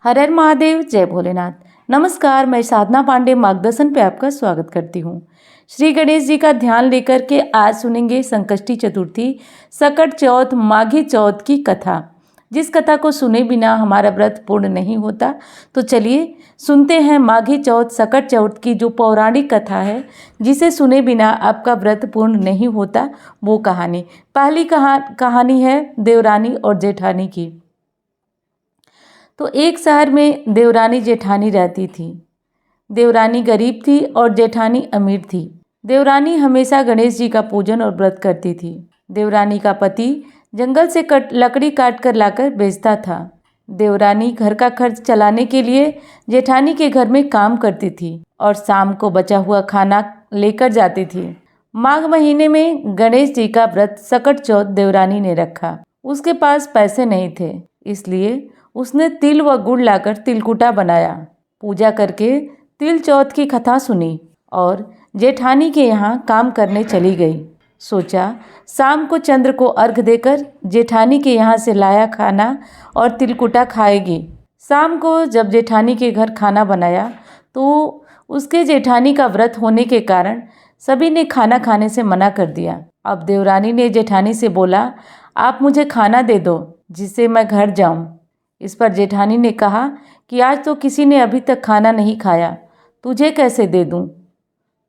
हर हर महादेव, जय भोलेनाथ। नमस्कार, मैं साधना पांडे मार्गदर्शन पे आपका स्वागत करती हूँ। श्री गणेश जी का ध्यान लेकर के आज सुनेंगे संकष्टी चतुर्थी, सकट चौथ, माघी चौथ की कथा। जिस कथा को सुने बिना हमारा व्रत पूर्ण नहीं होता। तो चलिए सुनते हैं माघी चौथ, सकट चौथ की जो पौराणिक कथा है, जिसे सुने बिना आपका व्रत पूर्ण नहीं होता, वो कहानी। पहली कहानी है देवरानी और जेठानी की। तो एक शहर में देवरानी जेठानी रहती थी। देवरानी गरीब थी और जेठानी अमीर थी। देवरानी हमेशा गणेश जी का पूजन और व्रत करती थी। देवरानी का पति जंगल से लकड़ी काट कर लाकर बेचता था। देवरानी घर का खर्च चलाने के लिए जेठानी के घर में काम करती थी और शाम को बचा हुआ खाना लेकर जाती थी। माघ महीने में गणेश जी का व्रत सकट चौथ देवरानी ने रखा। उसके पास पैसे नहीं थे, इसलिए उसने तिल व गुड़ लाकर तिलकुटा बनाया। पूजा करके तिल चौथ की कथा सुनी और जेठानी के यहाँ काम करने चली गई। सोचा शाम को चंद्र को अर्घ देकर जेठानी के यहाँ से लाया खाना और तिलकुटा खाएगी। शाम को जब जेठानी के घर खाना बनाया तो उसके जेठानी का व्रत होने के कारण सभी ने खाना खाने से मना कर दिया। अब देवरानी ने जेठानी से बोला, आप मुझे खाना दे दो जिससे मैं घर जाऊं। इस पर जेठानी ने कहा कि आज तो किसी ने अभी तक खाना नहीं खाया, तुझे कैसे दे दूं?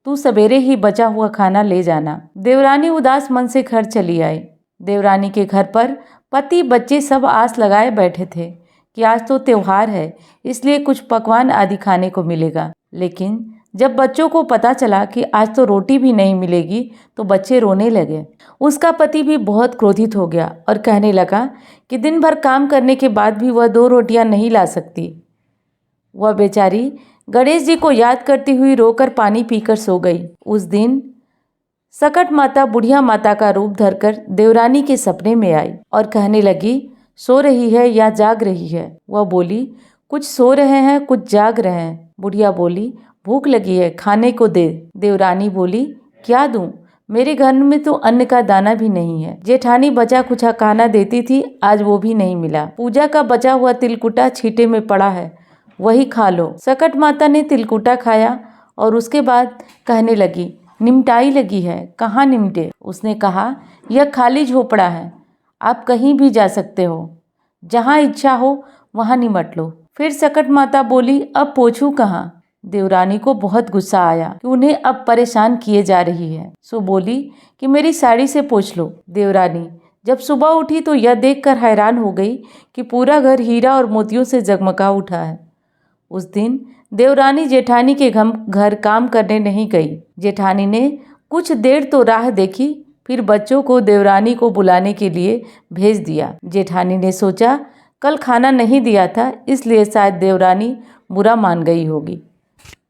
तू सवेरे ही बचा हुआ खाना ले जाना। देवरानी उदास मन से घर चली आई। देवरानी के घर पर पति बच्चे सब आस लगाए बैठे थे कि आज तो त्योहार है, इसलिए कुछ पकवान आदि खाने को मिलेगा। लेकिन जब बच्चों को पता चला कि आज तो रोटी भी नहीं मिलेगी तो बच्चे रोने लगे। उसका पति भी बहुत क्रोधित हो गया और कहने लगा कि दिन भर काम करने के बाद भी वह 2 रोटियां नहीं ला सकती। वह बेचारी गणेश जी को याद करती हुई रोकर पानी पीकर सो गई। उस दिन सकट माता बुढ़िया माता का रूप धरकर देवरानी के सपने में आई और कहने लगी, सो रही है या जाग रही है? वह बोली, कुछ सो रहे हैं, कुछ जाग रहे हैं। बुढ़िया बोली, भूख लगी है, खाने को दे। देवरानी बोली, क्या दूं? मेरे घर में तो अन्न का दाना भी नहीं है। जेठानी बचा कुछा खाना देती थी, आज वो भी नहीं मिला। पूजा का बचा हुआ तिलकुटा छींटे में पड़ा है, वही खा लो। सकट माता ने तिलकुटा खाया और उसके बाद कहने लगी, निमटाई लगी है, कहाँ निमटे? उसने कहा, यह खाली झोपड़ा है, आप कहीं भी जा सकते हो, जहाँ इच्छा हो वहाँ निमट लो। फिर सकट माता बोली, अब पोछूं कहाँ? देवरानी को बहुत गुस्सा आया कि उन्हें अब परेशान किए जा रही है, सो बोली कि मेरी साड़ी से पोंछ लो। देवरानी जब सुबह उठी तो यह देखकर हैरान हो गई कि पूरा घर हीरा और मोतियों से जगमगा उठा है। उस दिन देवरानी जेठानी के घर काम करने नहीं गई। जेठानी ने कुछ देर तो राह देखी, फिर बच्चों को देवरानी को बुलाने के लिए भेज दिया। जेठानी ने सोचा कल खाना नहीं दिया था, इसलिए शायद देवरानी बुरा मान गई होगी।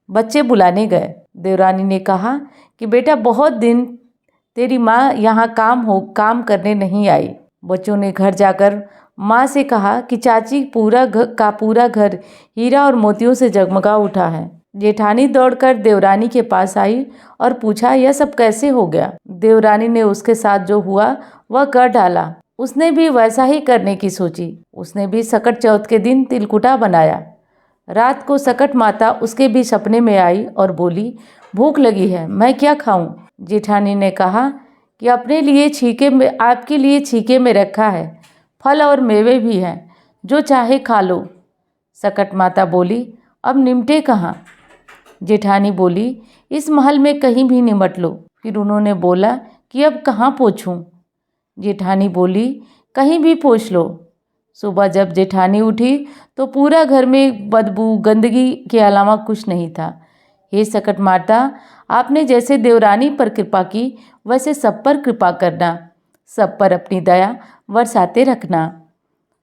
बच्चे बुलाने गए। देवरानी ने कहा कि बेटा, बहुत दिन तेरी माँ यहाँ काम करने नहीं आई। बच्चों ने घर जाकर माँ से कहा कि चाची पूरा घर हीरा और मोतियों से जगमगा उठा है। जेठानी दौड़कर देवरानी के पास आई और पूछा, यह सब कैसे हो गया? देवरानी ने उसके साथ जो हुआ वह कर डाला। उसने भी वैसा ही करने की सोची। उसने भी सकट चौथ के दिन तिलकुटा बनाया। रात को सकट माता उसके भी सपने में आई और बोली, भूख लगी है, मैं क्या खाऊं? जेठानी ने कहा कि आपके लिए छीके में रखा है, फल और मेवे भी हैं, जो चाहे खा लो। सकट माता बोली, अब निमटे कहाँ? जेठानी बोली, इस महल में कहीं भी निमट लो। फिर उन्होंने बोला कि अब कहाँ पोंछूं? जेठानी बोली, कहीं भी पोंछ लो। सुबह जब जेठानी उठी तो पूरा घर में बदबू गंदगी के अलावा कुछ नहीं था। हे सकट माता, आपने जैसे देवरानी पर कृपा की वैसे सब पर कृपा करना, सब पर अपनी दया बरसाते रखना।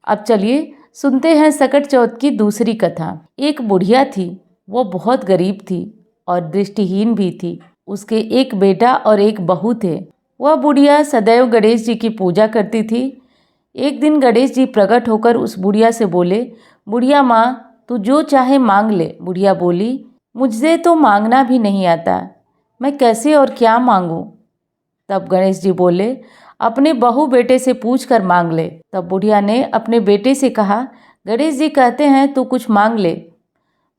अब चलिए सुनते हैं सकट चौथ की दूसरी कथा। एक बुढ़िया थी, वो बहुत गरीब थी और दृष्टिहीन भी थी। उसके एक बेटा और एक बहू थे। वह बुढ़िया सदैव गणेश जी की पूजा करती थी। एक दिन गणेश जी प्रकट होकर उस बुढ़िया से बोले, बुढ़िया माँ, तू जो चाहे मांग ले। बुढ़िया बोली, मुझसे तो मांगना भी नहीं आता, मैं कैसे और क्या मांगूं? तब गणेश जी बोले, अपने बहू बेटे से पूछ कर मांग ले। तब बुढ़िया ने अपने बेटे से कहा, गणेश जी कहते हैं तू कुछ मांग ले।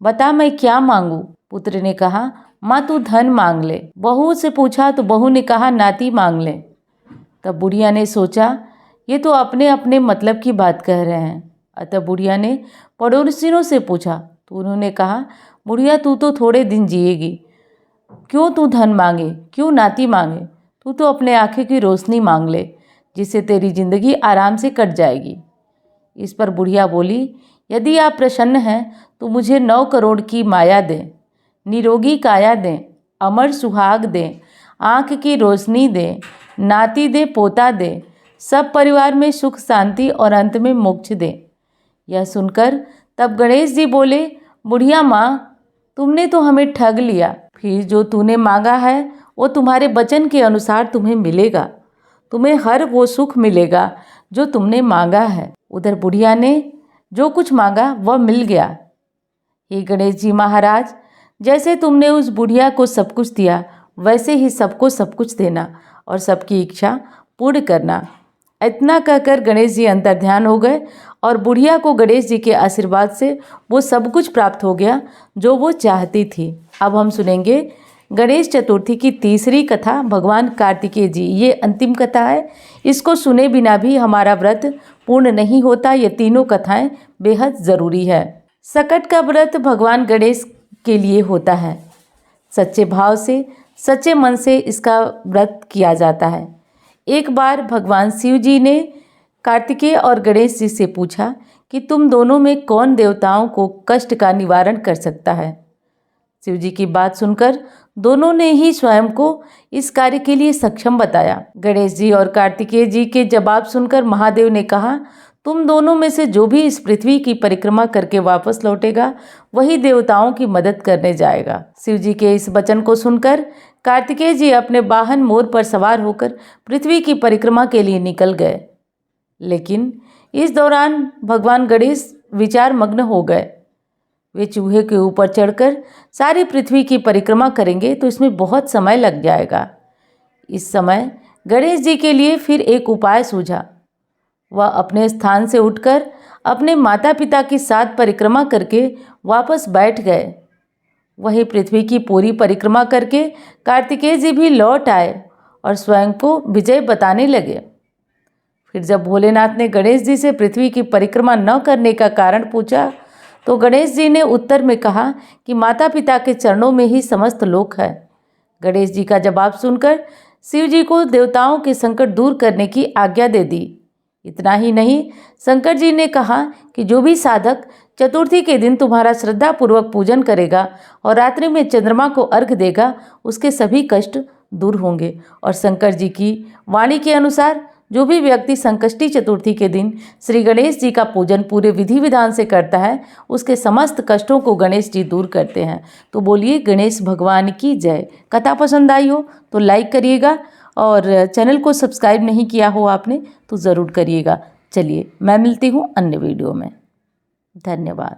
बता मैं क्या मांगू? पुत्र ने कहा माँ तू धन मांग ले। बहू से पूछा तो बहू ने कहा नाती मांग ले। तब बुढ़िया ने सोचा ये तो अपने अपने मतलब की बात कह रहे हैं। अतः बुढ़िया ने पड़ोसियों से पूछा तो उन्होंने कहा बुढ़िया तू तो थोड़े दिन जिएगी, क्यों तू धन मांगे, क्यों नाती मांगे? तू तो अपने आँखें की रोशनी मांग ले, जिससे तेरी जिंदगी आराम से कट जाएगी। इस पर बुढ़िया बोली यदि आप प्रसन्न हैं तो मुझे 9 करोड़ की माया दें, निरोगी काया दें, अमर सुहाग दें, आँख की रोशनी दें, नाती दे, पोता दे, सब परिवार में सुख शांति और अंत में मोक्ष दे। यह सुनकर तब गणेश जी बोले बुढ़िया माँ तुमने तो हमें ठग लिया। फिर जो तूने मांगा है वो तुम्हारे वचन के अनुसार तुम्हें मिलेगा। तुम्हें हर वो सुख मिलेगा जो तुमने मांगा है। उधर बुढ़िया ने जो कुछ मांगा वह मिल गया। हे गणेश जी महाराज, जैसे तुमने उस बुढ़िया को सब कुछ दिया वैसे ही सबको सब कुछ देना और सबकी इच्छा पूर्ण करना। इतना कहकर गणेश जी अंतर्ध्यान हो गए और बुढ़िया को गणेश जी के आशीर्वाद से वो सब कुछ प्राप्त हो गया जो वो चाहती थी। अब हम सुनेंगे गणेश चतुर्थी की तीसरी कथा, भगवान कार्तिकेय जी। ये अंतिम कथा है, इसको सुने बिना भी हमारा व्रत पूर्ण नहीं होता। ये तीनों कथाएं बेहद ज़रूरी है। सकट का व्रत भगवान गणेश के लिए होता है। सच्चे भाव से, सच्चे मन से इसका व्रत किया जाता है। एक बार भगवान शिव जी ने कार्तिकेय और गणेश जी से पूछा कि तुम दोनों में कौन देवताओं को कष्ट का निवारण कर सकता है। शिव जी की बात सुनकर दोनों ने ही स्वयं को इस कार्य के लिए सक्षम बताया। गणेश जी और कार्तिकेय जी के जवाब सुनकर महादेव ने कहा तुम दोनों में से जो भी इस पृथ्वी की परिक्रमा करके वापस लौटेगा वही देवताओं की मदद करने जाएगा। शिव जी के इस वचन को सुनकर कार्तिकेय जी अपने वाहन मोर पर सवार होकर पृथ्वी की परिक्रमा के लिए निकल गए। लेकिन इस दौरान भगवान गणेश विचार मग्न हो गए। वे चूहे के ऊपर चढ़कर सारी पृथ्वी की परिक्रमा करेंगे तो इसमें बहुत समय लग जाएगा। इस समय गणेश जी के लिए फिर एक उपाय सूझा। वह अपने स्थान से उठकर अपने माता पिता के साथ परिक्रमा करके वापस बैठ गए। वही पृथ्वी की पूरी परिक्रमा करके कार्तिकेय जी भी लौट आए और स्वयं को विजय बताने लगे। फिर जब भोलेनाथ ने गणेश जी से पृथ्वी की परिक्रमा न करने का कारण पूछा तो गणेश जी ने उत्तर में कहा कि माता पिता के चरणों में ही समस्त लोक है। गणेश जी का जवाब सुनकर शिव जी को देवताओं के संकट दूर करने की आज्ञा दे दी। इतना ही नहीं, शंकर जी ने कहा कि जो भी साधक चतुर्थी के दिन तुम्हारा श्रद्धापूर्वक पूजन करेगा और रात्रि में चंद्रमा को अर्घ देगा उसके सभी कष्ट दूर होंगे। और शंकर जी की वाणी के अनुसार जो भी व्यक्ति संकष्टी चतुर्थी के दिन श्री गणेश जी का पूजन पूरे विधि विधान से करता है उसके समस्त कष्टों को गणेश जी दूर करते हैं। तो बोलिए गणेश भगवान की जय। कथा पसंद आई हो तो लाइक करिएगा और चैनल को सब्सक्राइब नहीं किया हो आपने तो ज़रूर करिएगा। चलिए मैं मिलती हूँ अन्य वीडियो में। धन्यवाद।